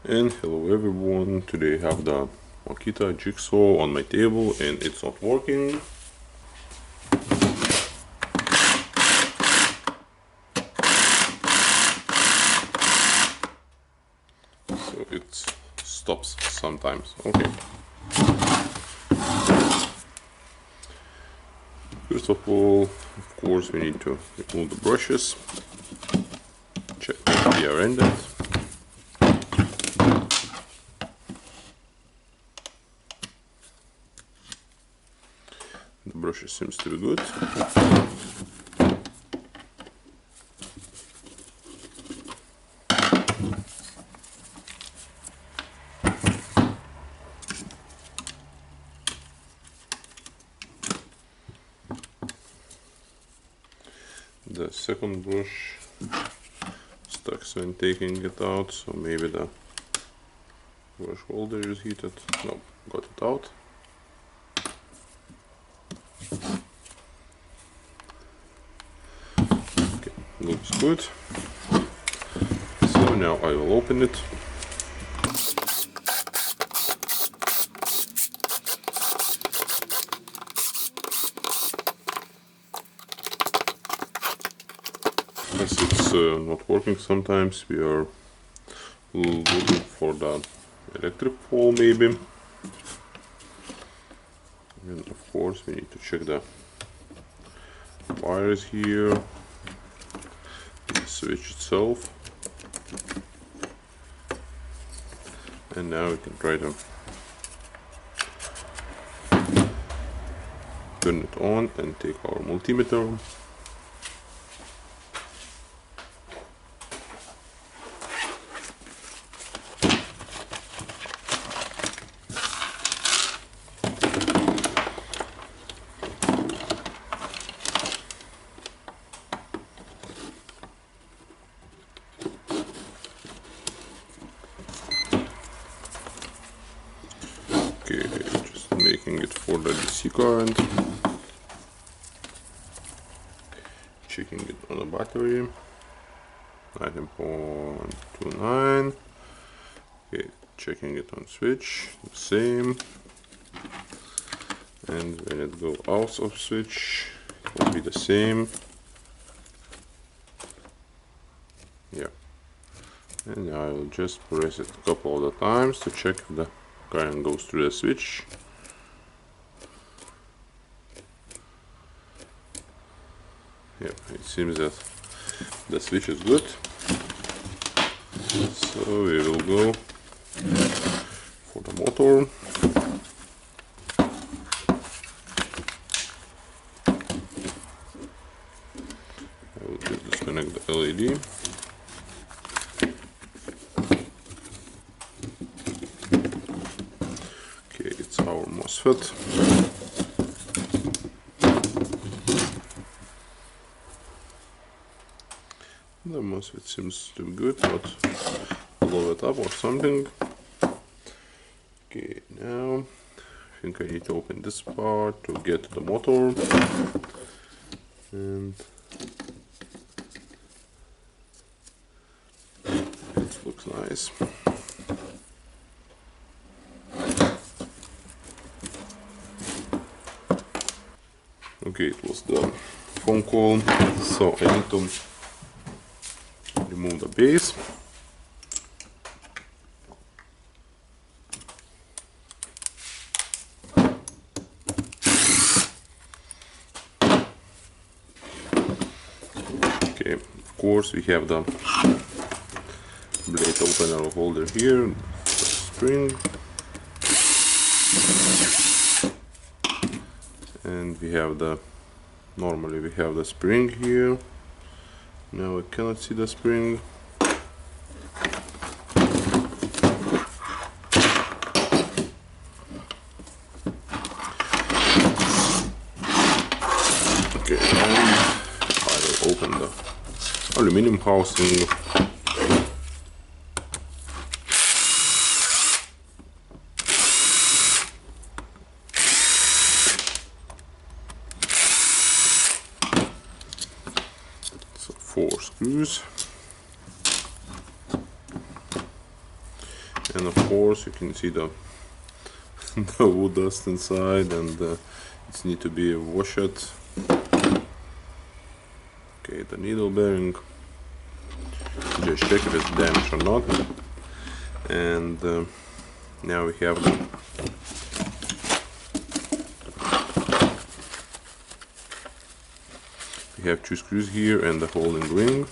And hello everyone, today I have the Makita Jigsaw on my table and it's not working. So it stops sometimes. Okay. First of all, of course, we need to remove the brushes. Check if they are ended. The brushes seems to be good. The second brush stuck when taking it out, so maybe the brush holder is heated. No, got it out. Okay, looks good. So now I will open it. As it's not working sometimes, we are looking for the electric pole maybe. And of course we need to check the wires here, the switch itself. And now we can try to turn it on and take our multimeter. Okay, just making it for the DC current. Checking it on the battery. 19.29. Okay, checking it on switch. The same. And when it goes out of switch, it will be the same. Yeah. And I will just press it a couple of times to check if the current goes through the switch. Yeah, it seems that the switch is good. So we will go for the motor. I will just disconnect the LED. Okay, it's our MOSFET. The MOSFET seems to be good, but blow it up or something. Okay, now I think I need to open this part to get the motor. And it looks nice. Okay, it was the phone call, so I need to remove the base. Okay, of course we have the blade opener holder here, the spring, and we have the normally we have the spring here. Now I cannot see the spring. Okay, and I will open the aluminum housing. So 4 screws. and of course you can see the the wood dust inside, and it needs to be washed. Okay, the needle bearing, just check if it's damaged or not. And now we have two screws here and the holding ring.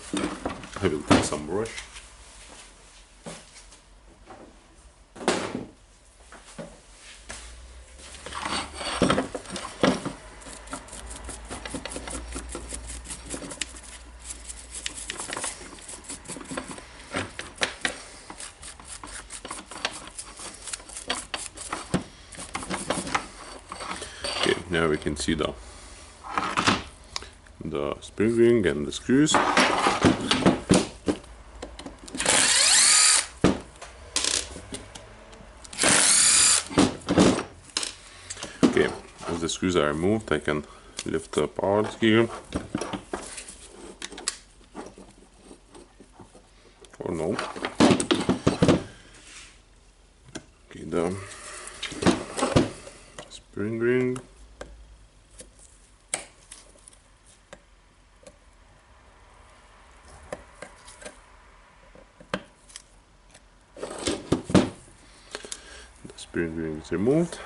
I will take some brush. Okay, now we can see the spring ring and the screws. Okay, as the screws are removed, I can lift the part here. Or no. Okay, the spring ring. Spring ring is removed.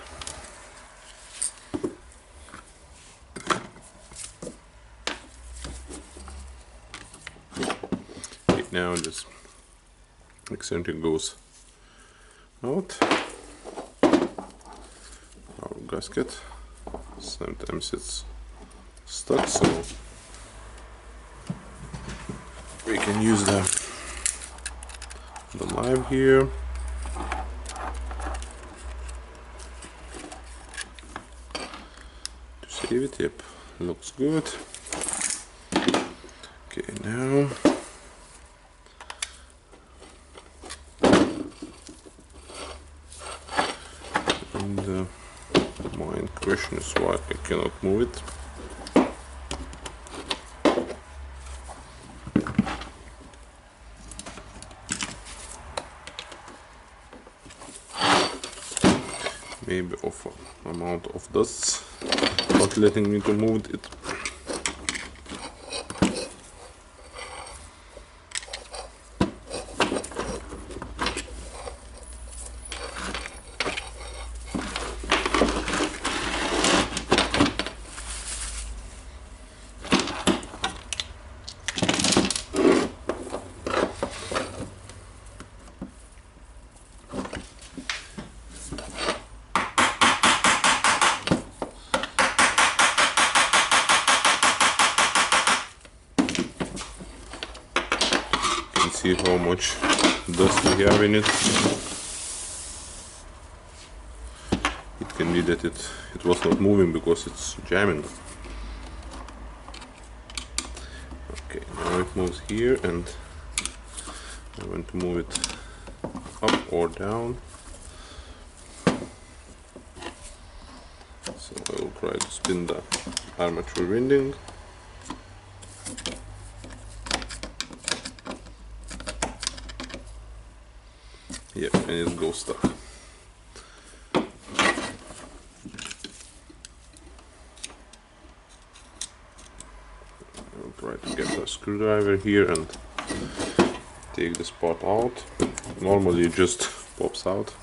Okay, now this eccentric goes out. Our gasket, sometimes it's stuck, so we can use the knife here. Save it. Yep, looks good. Okay, now and the main question is why I cannot move it. Maybe of amount of dust not letting me to move it. See how much dust we have in it. It can be that it was not moving because it's jamming. Okay, now it moves here, and I want to move it up or down. So I will try to spin the armature winding. Yep, and it goes stuck. I'll try to get a screwdriver here and take this part out. Normally it just pops out.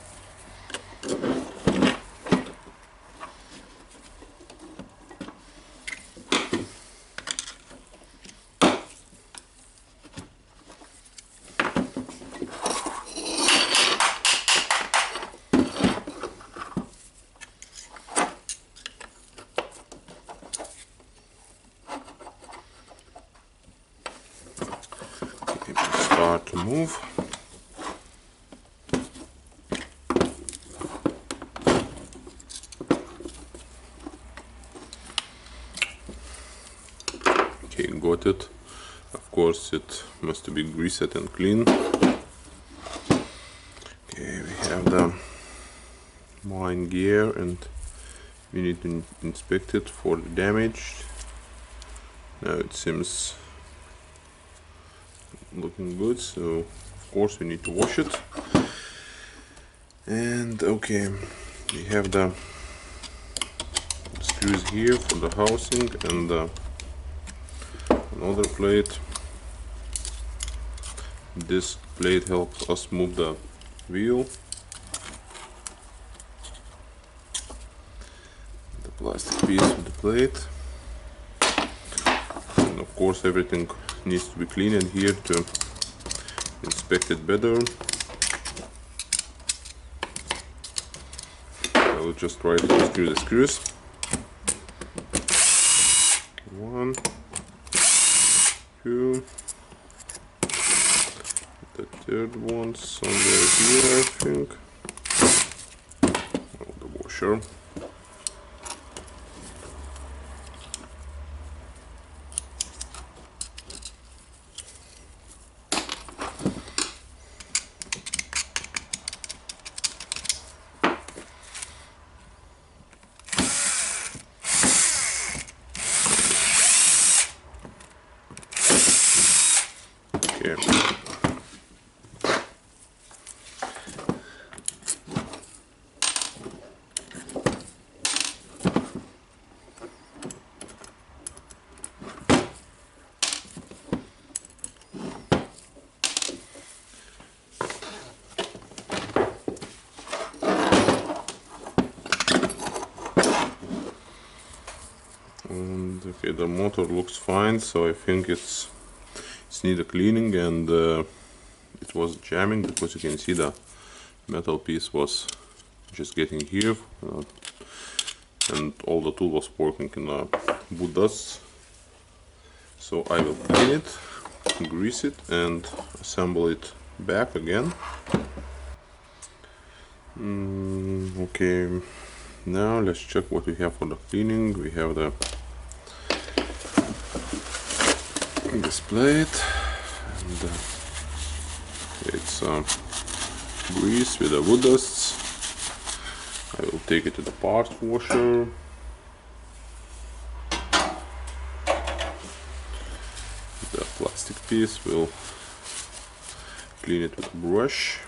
Start to move. Okay, got it. Of course it must be greased and clean. Okay, we have the main gear and we need to inspect it for the damage. Now it seems looking good, so of course we need to wash it. And okay, we have the screws here for the housing and another plate. This plate helps us move the wheel. The plastic piece with the plate. And of course everything needs to be cleaned here to inspect it better. I will just try to unscrew the screws. One, two. The third one somewhere here, I think. Oh, the washer. Okay. And okay, the motor looks fine, so I think it's need a cleaning, and it was jamming because you can see the metal piece was just getting here, and all the tool was working in the wood dust. So I will clean it, grease it, and assemble it back again. Okay, now let's check what we have for the cleaning. We have this plate, and it's grease with the wood dusts. I will take it to the parts washer. The plastic piece will clean it with a brush.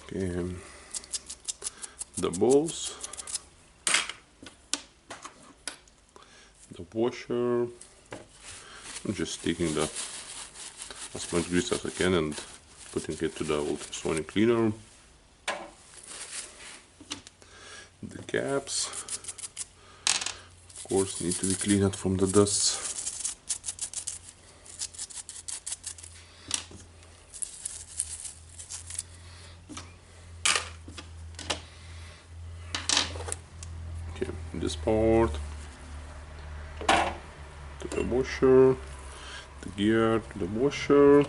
Okay, the balls, the washer. I'm just taking as much grease as I can and putting it to the ultrasonic cleaner. The caps, of course, need to be cleaned from the dust. Okay, this part to the washer, the gear to the washer,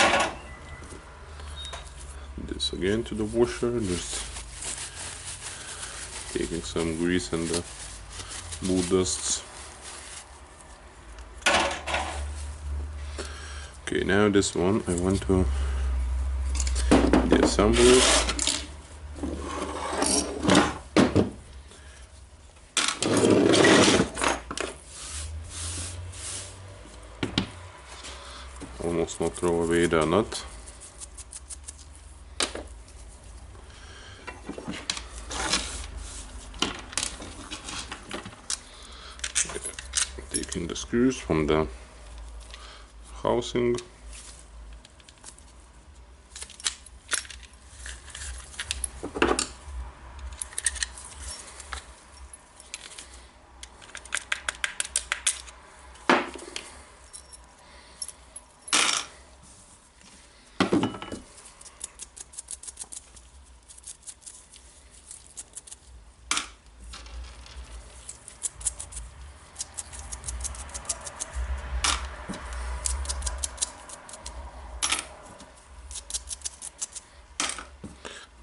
this again to the washer, just taking some grease and the wood dusts. Okay, now this one I want to disassemble it. Almost not throw away the nut. Taking the screws from the housing.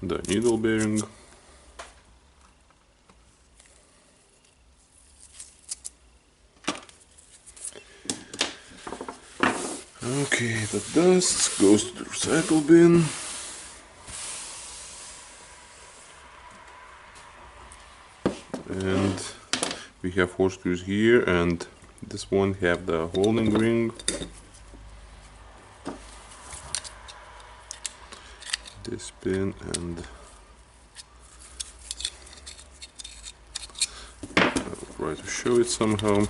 The needle bearing. Okay, the dust goes to the recycle bin. and we have 4 screws here, and this one have the holding ring. This pin, and I'll try to show it somehow.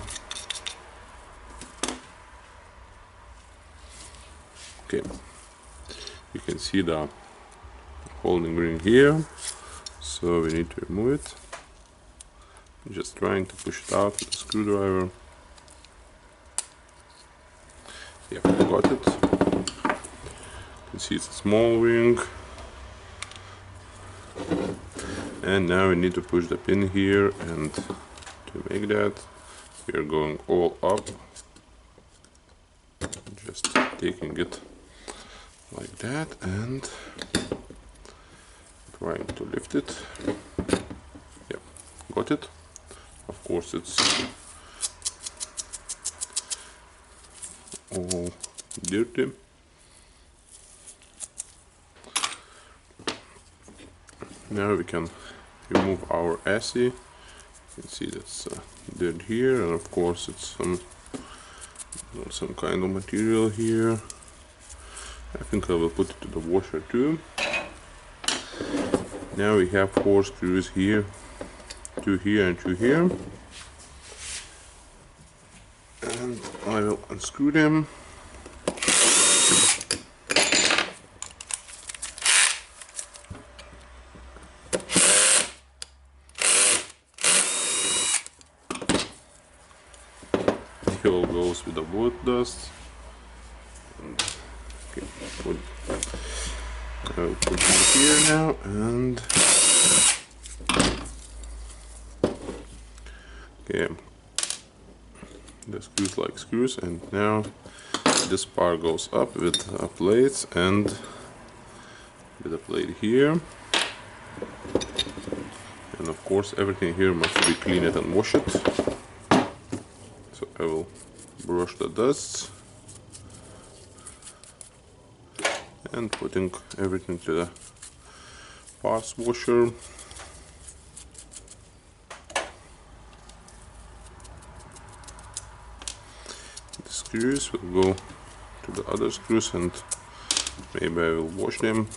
Okay, you can see the holding ring here, so we need to remove it. I'm just trying to push it out with a screwdriver. Yeah, got it. You can see it's a small ring. And now we need to push the pin here, and to make that we are going all up, just taking it like that and trying to lift it. Yep, got it. Of course it's all dirty. Now we can remove our assy. You can see that's dirt here, and of course it's some kind of material here. I think I will put it to the washer too. Now we have 4 screws here, 2 here and 2 here, and I will unscrew them. It all goes with the wood dust. And, okay, I'll put it here now, and okay, the screws like screws, and now this part goes up with plates, and with a plate here, and of course everything here must be cleaned and washed. So I will brush the dust and putting everything to the parts washer. The screws will go to the other screws, and maybe I will wash them.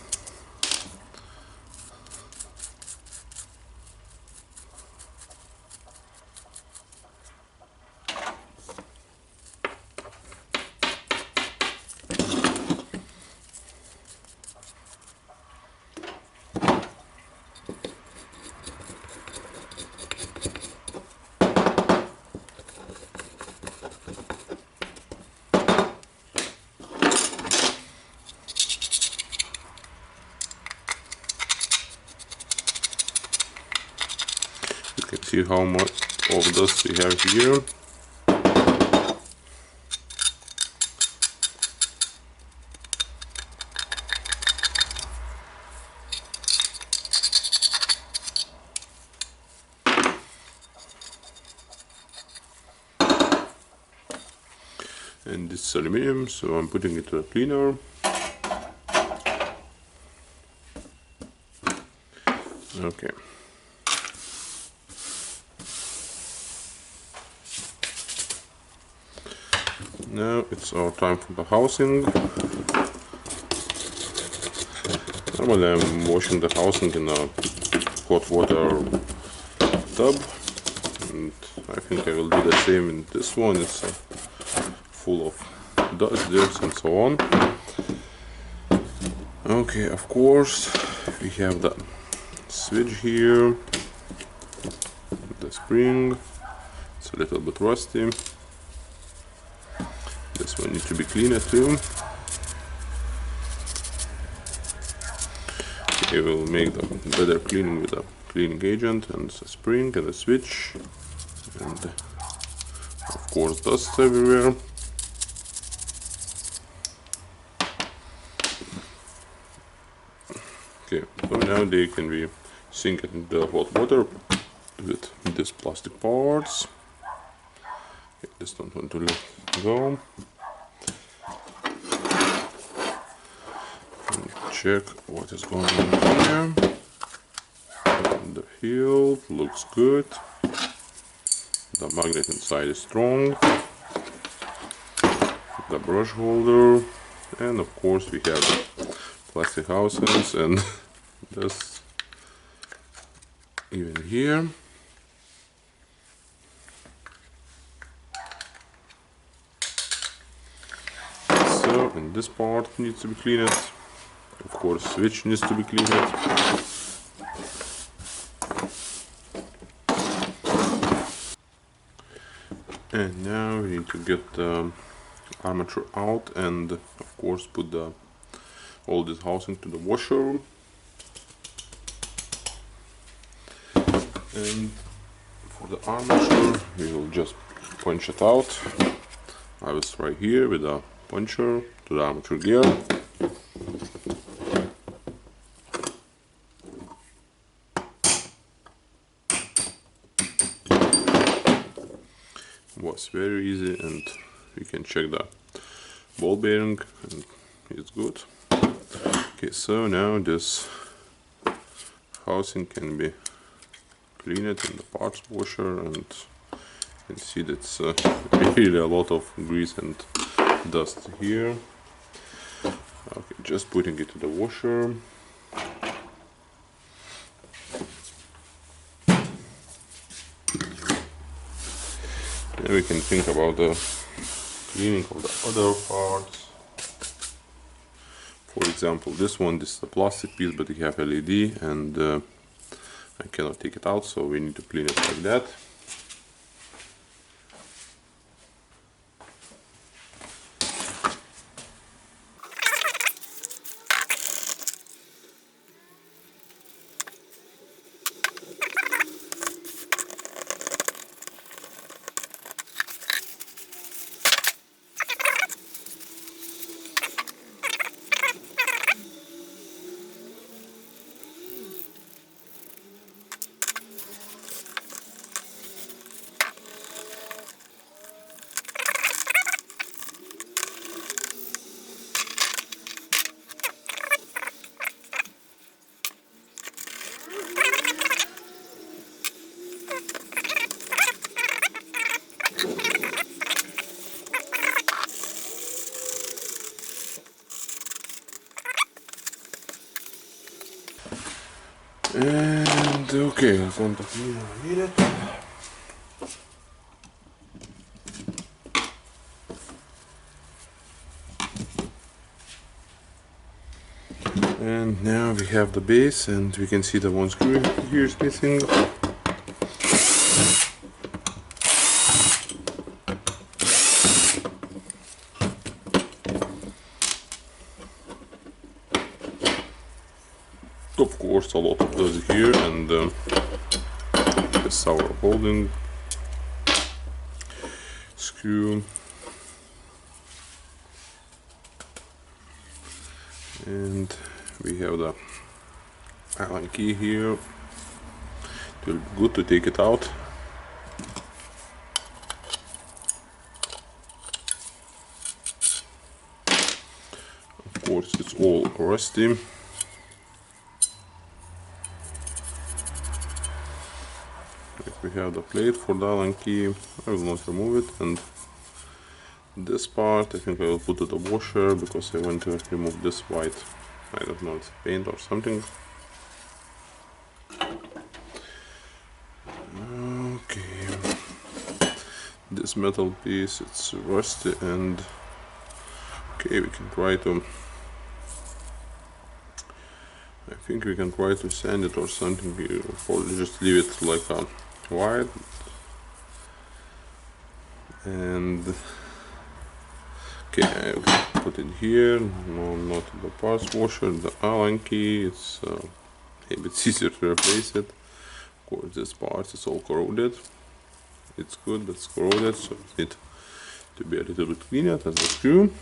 You can see how much of dust we have here. And this is aluminum, so I'm putting it to a cleaner. Okay. Now it's our time for the housing. Normally I'm washing the housing in a hot water tub, and I think I will do the same in this one. It's full of dust, dirt and so on. Okay, of course we have the switch here, the spring, it's a little bit rusty. This one needs to be cleaned too. We will make the better cleaning with a cleaning agent and a spring and a switch, and of course dust everywhere. Okay, so now they can be sink in the hot water with these plastic parts. Okay, just don't want to let go. And check what is going on here. And field, looks good. The magnet inside is strong. The brush holder, and of course we have the plastic housings and this even here. So, and this part needs to be cleaned. Of course, switch needs to be cleaned. And now we need to get the armature out and of course put all this housing to the washer. And for the armature we will just punch it out. I will try here with a puncher to the armature gear. Was very easy, and we can check the ball bearing and it's good. Okay, so now this housing can be cleaned in the parts washer, and you can see that's really a lot of grease and dust here. Okay, just putting it to the washer. Then we can think about the cleaning of the other parts. For example, this is a plastic piece, but we have LED, and I cannot take it out, so we need to clean it like that. And okay, in front of me, I need it. And now we have the base, and we can see the one screw here is missing. Of course, a lot of those here, and this our holding screw, and we have the Allen key here. It will be good to take it out. Of course, it's all rusty. We have the plate for the Allen key. I will not remove it, and this part I think I will put to the washer because I want to remove this white, I don't know, it's paint or something. Okay, this metal piece, it's rusty, and okay, we can try to, I think we can try to sand it or something here, or just leave it like a white. And okay, I will put it here. No, not the parts washer, the Allen key. It's a bit easier to replace it. Of course, this part is all corroded. It's good, but it's corroded, so it needs to be a little bit cleaner as the screw.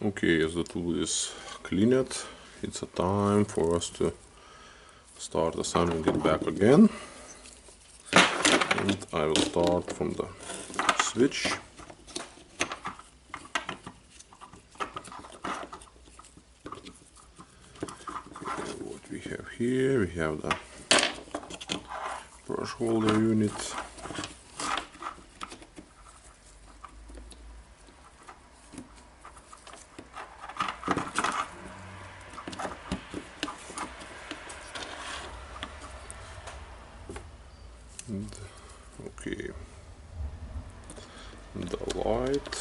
Okay, as the tool is cleaned, it's a time for us to start assembling it back again. And I will start from the switch. Okay, what we have here? We have the brush holder unit. And, okay, the light.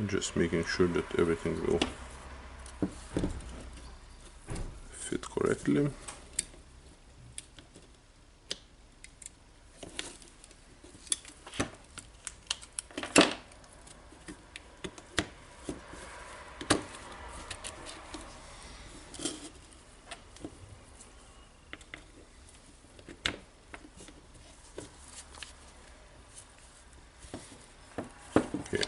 Just making sure that everything will fit correctly. Okay.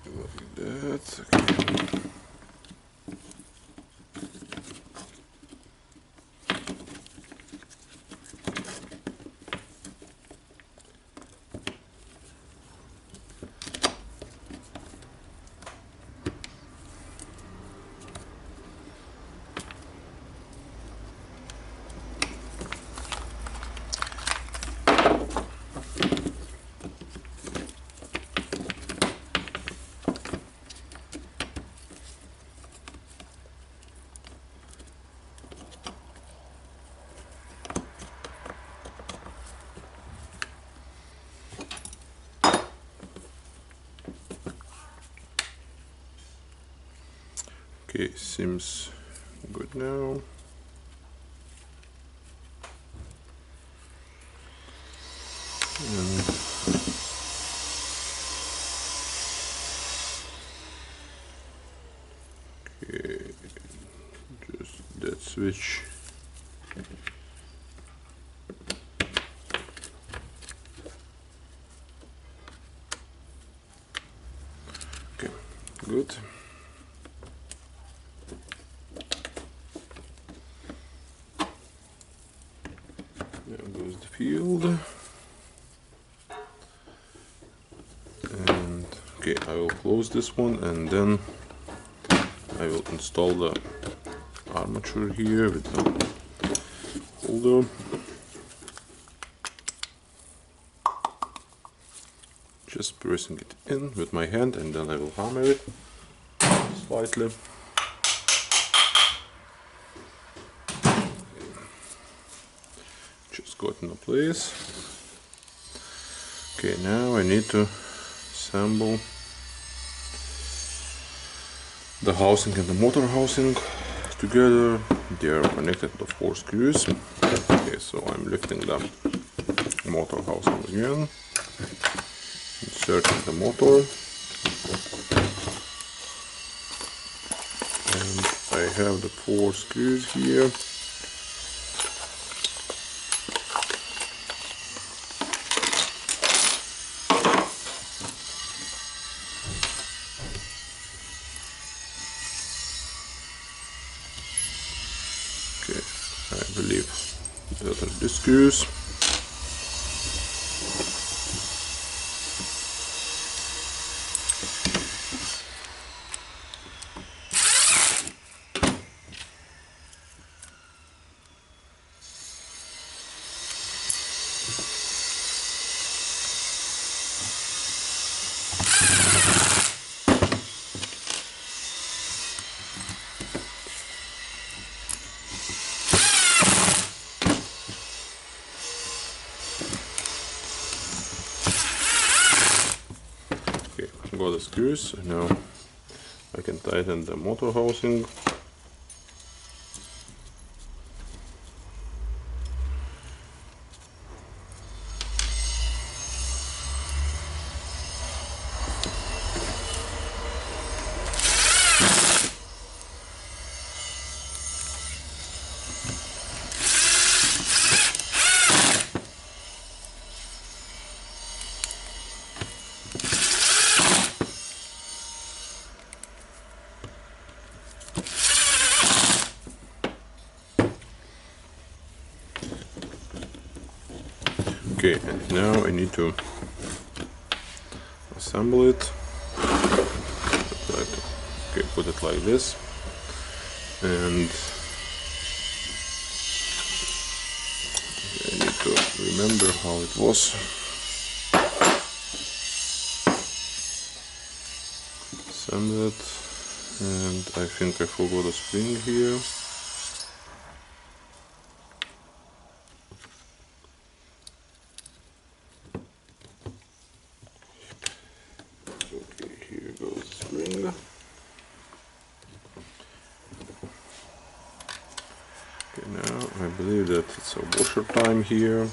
Like that. Okay. Okay, seems good now. And okay, just that switch. Okay, good. There goes the field. And okay, I will close this one and then I will install the armature here with the holder. Just pressing it in with my hand and then I will hammer it slightly. Just got into place. Okay, now I need to disassemble the housing and the motor housing together. They are connected with 4 screws. Okay, so I'm lifting the motor housing again, inserting the motor, and I have the 4 screws here. Okay, I believe that are the screws. Got the screws, and now I can tighten the motor housing. Okay, and now I need to assemble it. Okay, put it like this, and I need to remember how it was. Assemble it, and I think I forgot a spring here. Okay, now I believe that it's a washer time here.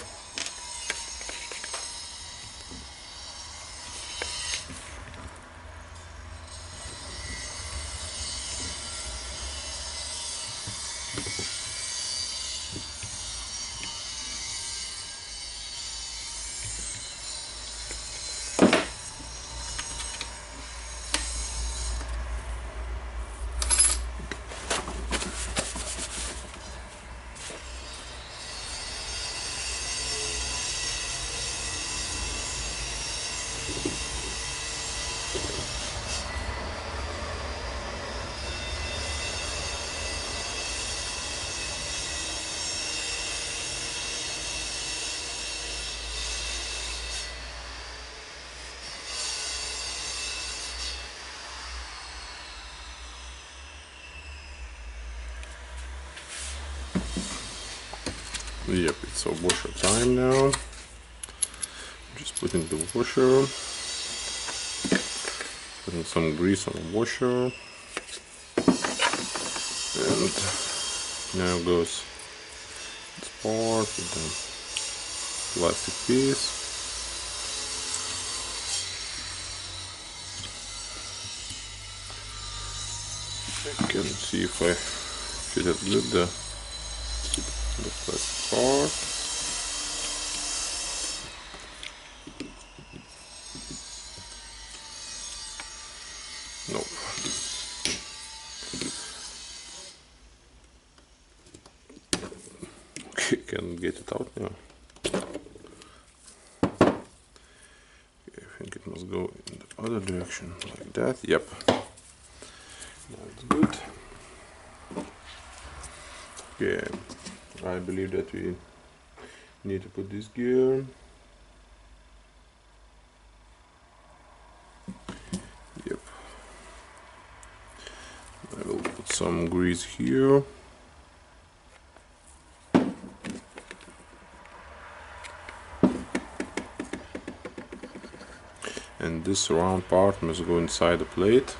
Yep, it's a washer time now. Just putting the washer, putting some grease on the washer, and now goes this part with the plastic piece. I can see if I fit it with the plastic part. Nope. Okay, can get it out now. Okay, I think it must go in the other direction like that. Yep. That's good. Okay, I believe that we need to put this gear. Yep. I will put some grease here. And this round part must go inside the plate.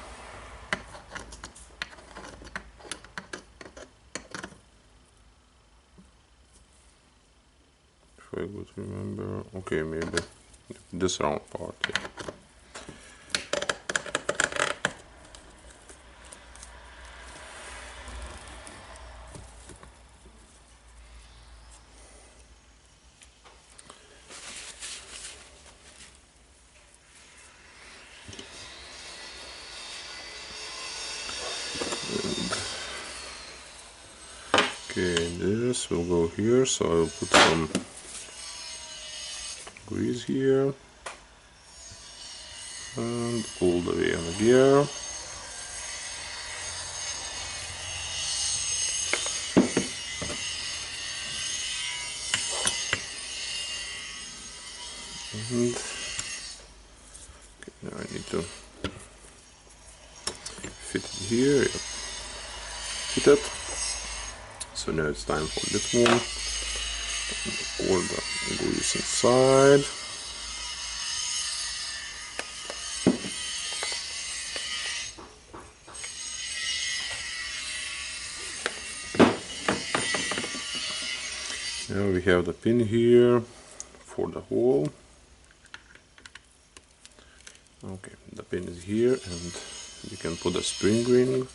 If I would remember, okay, maybe this round part, yeah. Okay, this will go here, so I'll put some grease here and all the way on the gear. And okay, now I need to fit it here. Yep. Fit it. So now it's time for this one. All the grease inside. Now we have the pin here for the hole. Okay, the pin is here, and you can put a spring ring.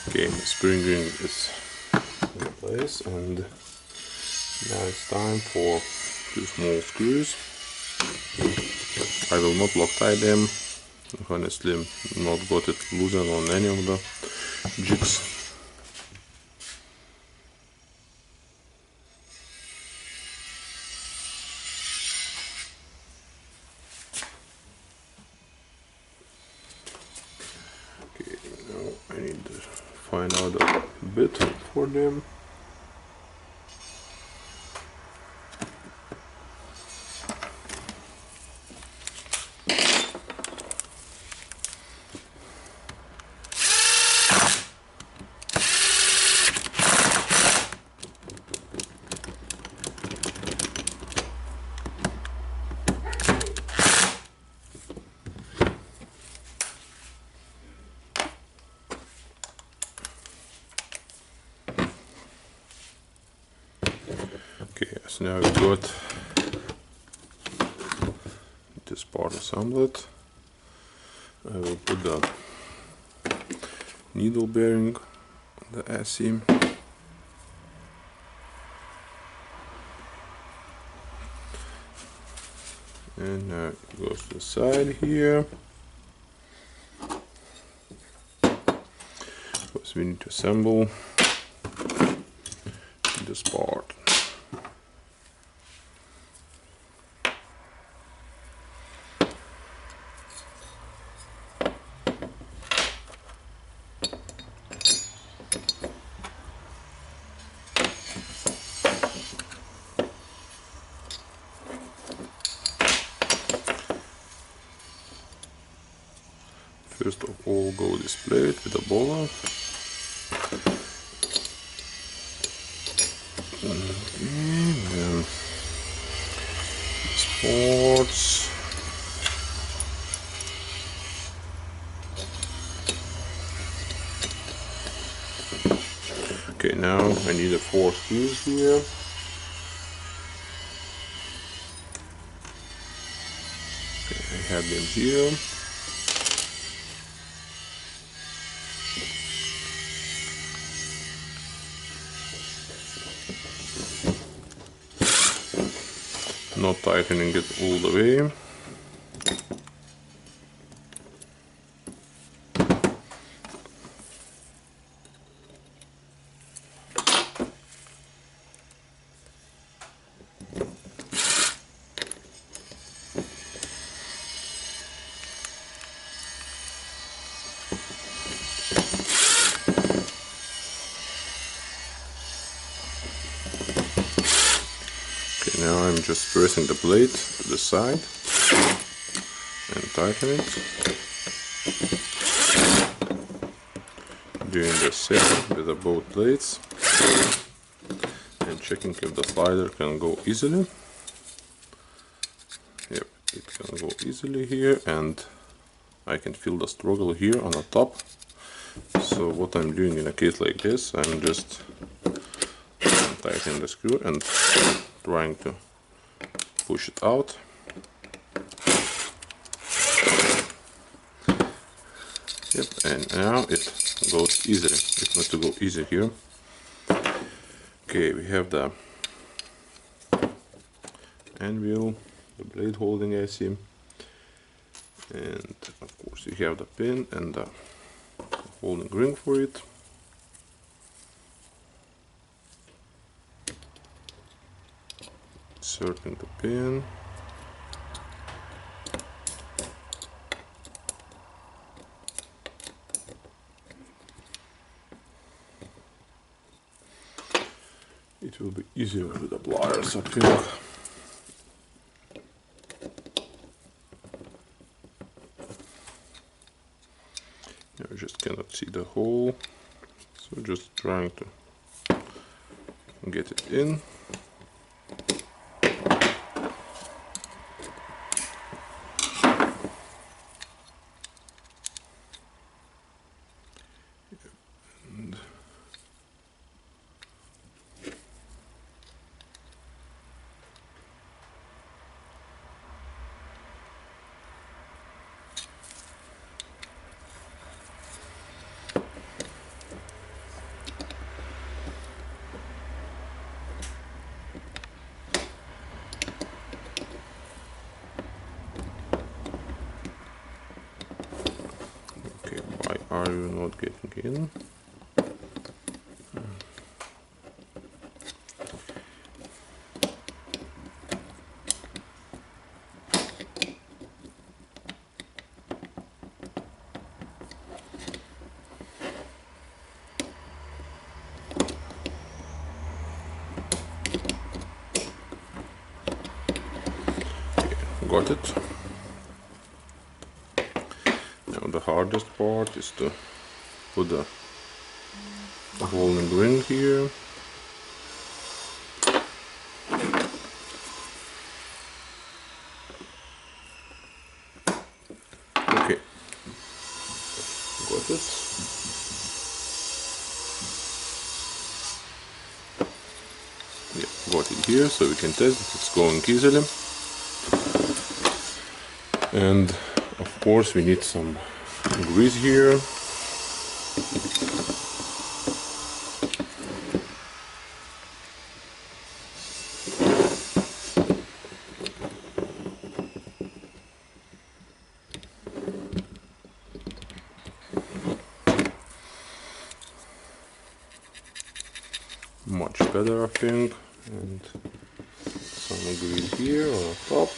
Okay, the spring ring is in place, and now it's time for 2 small screws. I will not Loctite them, honestly not got it loosened on any of the jigs. Okay, now I need to find out a bit for them. Okay, so now we got this part assembled. I will put the needle bearing on the S-seam. And now it goes to the side here. Because we need to assemble this part. First of all, go this plate with a bola. And then sports. Okay, now I need 4 screws here. Okay, I have them here. Not tightening it all the way. Okay, now I'm just pressing the blade to the side and tighten it. Doing the same with the both blades and checking if the slider can go easily. Yep, it can go easily here, and I can feel the struggle here on the top. So what I'm doing in a case like this, I'm just tightening the screw and trying to push it out. Yep, and now it goes easily. It must go easy here. Okay, we have the anvil, the blade holding IC, and of course you have the pin and the holding ring for it. Inserting the pin. It will be easier with the pliers, I think. I just cannot see the hole, so just trying to get it in. Okay, why are you not getting in? Got it. Now the hardest part is to put the holding ring here. Okay, got it. Yeah, got it here, so we can test if it's going easily. And of course we need some grease here. Much better, I think. And some grease here on top.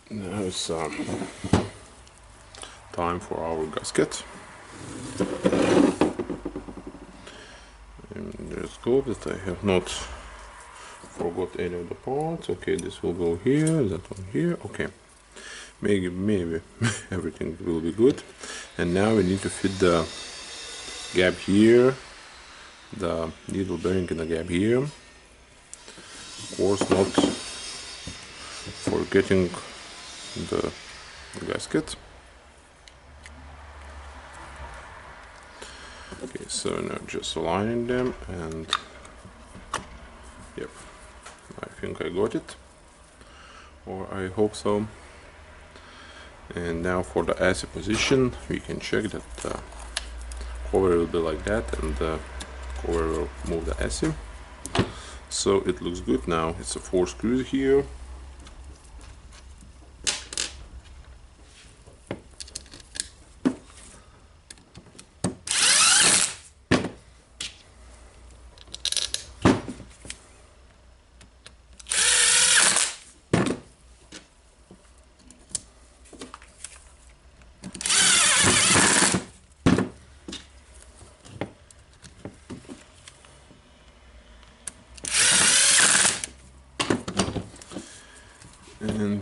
Now it's time for our gasket. And let's go that I have not forgot any of the parts. Okay, this will go here, that one here. Okay, maybe everything will be good. And now we need to fit the gap here, the needle bearing in the gap here. Of course, not forgetting the gasket. Okay, so now just aligning them, and yep, I think I got it, or I hope so. And now for the AC position, we can check that the cover will be like that, and the cover will move the AC. So it looks good now. It's a 4 screws here.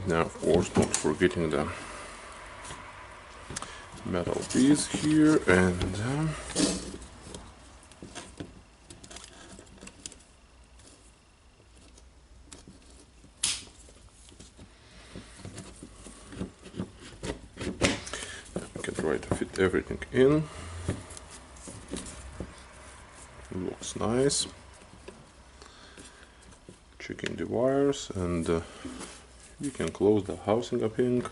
Now, of course, not forgetting the metal piece here, and we can try to fit everything in. It looks nice. Checking the wires, and we can close the housing, I think.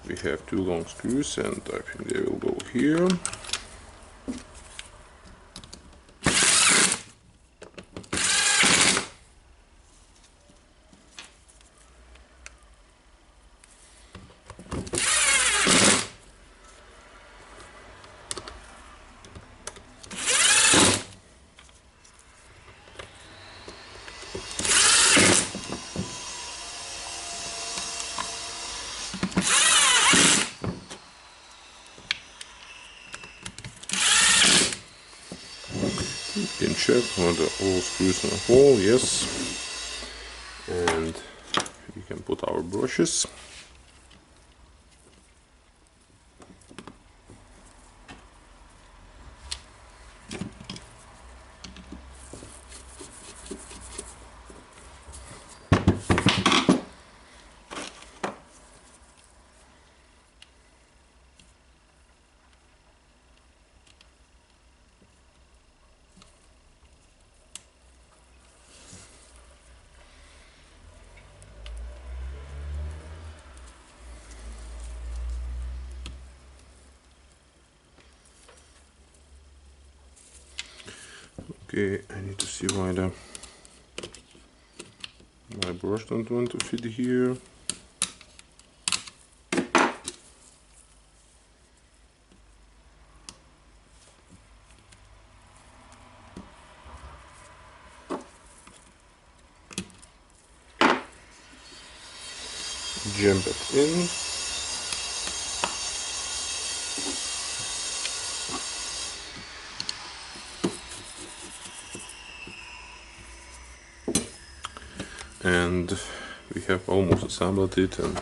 We have two long screws, and I think they will go here. You can check whether all screws in a hole, yes. And we can put our brushes. Okay, I need to see why my brush don't want to fit here. Jump it in. And we have almost assembled it, and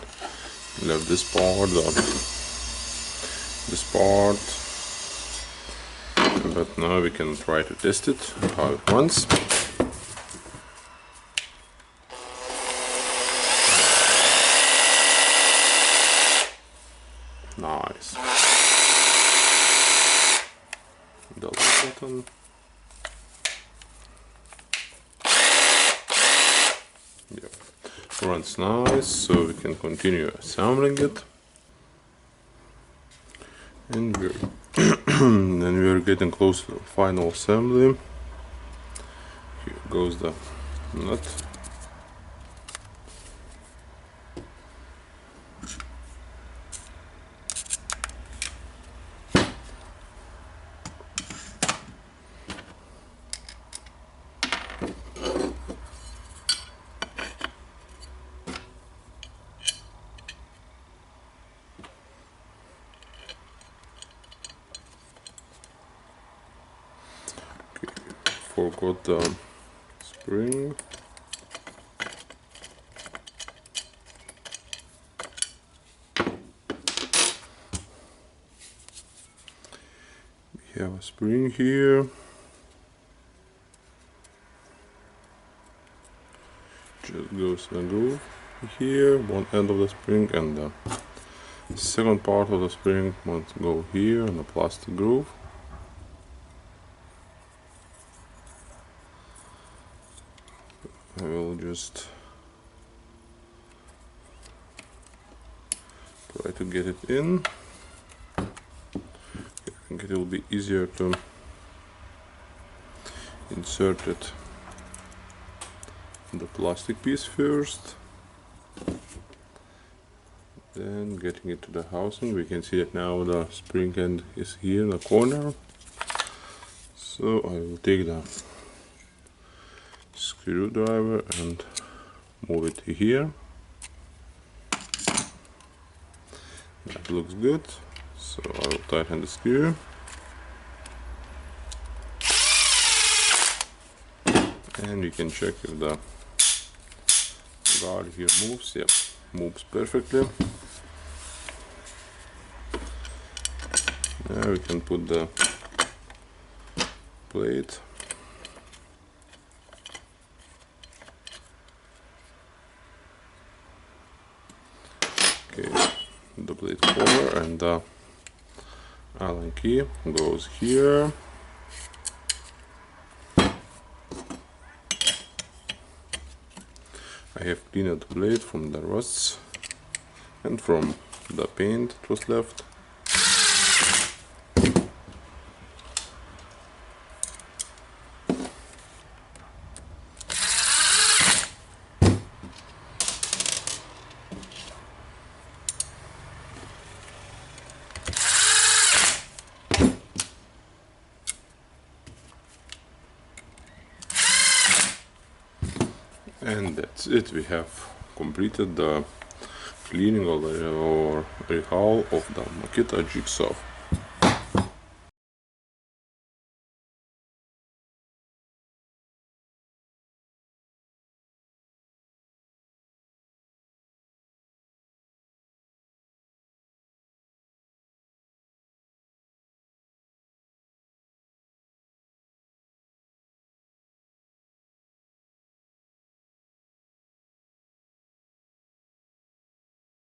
left this part, but now we can try to test it, how it runs. Nice. Double button. Yep. Runs nice, so we can continue assembling it. And we're getting close to the final assembly. Here goes the nut. Forgot the spring. We have a spring here. Just goes the groove here, one end of the spring, and the second part of the spring must go here in the plastic groove. I will just try to get it in. I think it will be easier to insert it in the plastic piece first, then getting it to the housing. We can see that now the spring end is here in the corner, so I will take the screwdriver and move it here. That looks good, so I will tighten the screw. and you can check if the guard here moves. Yep, moves perfectly. Now we can put the plate. Okay, the plate cover, and the Allen key goes here. I have cleaned the blade from the rusts and from the paint that was left. And that's it. We have completed the cleaning of our rehaul of the Makita Jigsaw.